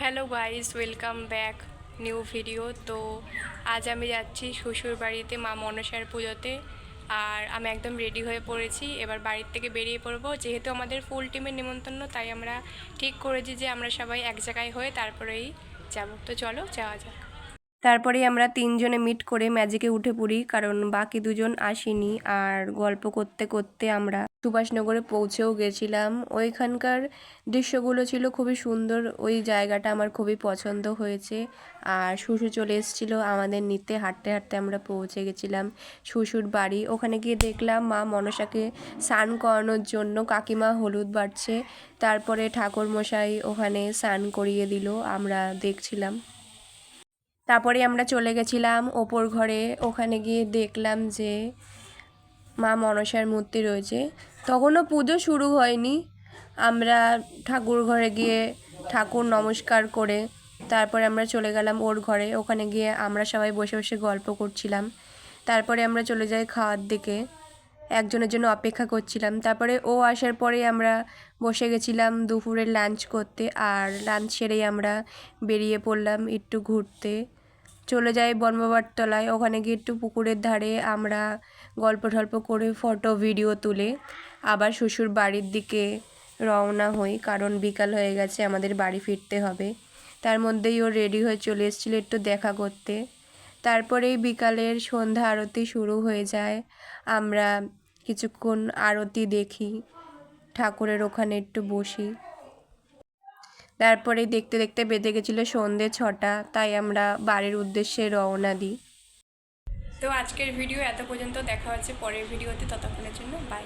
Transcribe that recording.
Hello guys, welcome back new video. তো আজ আমি যাচ্ছি শ্বশুর বাড়িতে মা মনসার পুজোতে। আর আমি একদম রেডি হয়ে পড়েছি, এবার বাড়ির থেকে বেরিয়ে পড়বো। যেহেতু আমাদের ফুল টিমের নিমন্ত্রণ, তাই আমরা ঠিক করেছি যে আমরা সবাই এক জায়গায় হয়ে তারপরেই যাব। তো চলো যাওয়া যাক। তারপরেই আমরা তিনজনে মিট করে ম্যাজিকে উঠে পড়ি, কারণ বাকি দুজন আসেনি। আর গল্প করতে করতে আমরা সুভাষনগরে পৌঁছেও গেছিলাম। ওইখানকার দৃশ্যগুলো ছিল খুবই সুন্দর, ওই জায়গাটা আমার খুবই পছন্দ হয়েছে। আর শ্বশুর চলে এসেছিলো আমাদের নিতে, হাঁটতে হাঁটতে আমরা পৌঁছে গেছিলাম শ্বশুর বাড়ি। ওখানে গিয়ে দেখলাম মা মনসাকে স্নান করানোর জন্য কাকিমা হলুদ বাড়ছে। তারপরে ঠাকুরমশাই ওখানে স্নান করিয়ে দিল, আমরা দেখছিলাম। তারপরে আমরা চলে গেছিলাম ওপর ঘরে। ওখানে গিয়ে দেখলাম যে মা মনসার মূর্তি রয়েছে। তখনও পুজো শুরু হয়নি। আমরা ঠাকুর ঘরে গিয়ে ঠাকুর নমস্কার করে তারপরে আমরা চলে গেলাম ওর ঘরে। ওখানে গিয়ে আমরা সবাই বসে বসে গল্প করছিলাম। তারপরে আমরা চলে যাই খাওয়ার দিকে, একজনের জন্য অপেক্ষা করছিলাম। তারপরে ও আসার পরে আমরা বসে গেছিলাম দুপুরের লাঞ্চ করতে। আর লাঞ্চ সেরেই আমরা বেরিয়ে পড়লাম একটু ঘুরতে। চলে যাই বনবাবার তলায়। ওখানে গিয়ে একটু পুকুরের ধারে আমরা গল্প টল্প করে ফটো ভিডিও তুলে আবার শ্বশুর বাড়ির দিকে রওনা হই, কারণ বিকাল হয়ে গেছে, আমাদের বাড়ি ফিরতে হবে। তার মধ্যেই ও রেডি হয়ে চলে এসেছিলো একটু দেখা করতে। তারপরেই বিকালের সন্ধ্যা আরতি শুরু হয়ে যায়। আমরা কিছুক্ষণ আরতি দেখি, ঠাকুরের ওখানে একটু বসি। তারপরে দেখতে দেখতে বেজে গেছিলো সন্ধ্যে 6টা, তাই আমরা বাড়ির উদ্দেশ্যে রওনা দিই। তো আজকের ভিডিও এত পর্যন্ত, দেখা হচ্ছে পরের ভিডিওতে। ততক্ষণের জন্য বাই।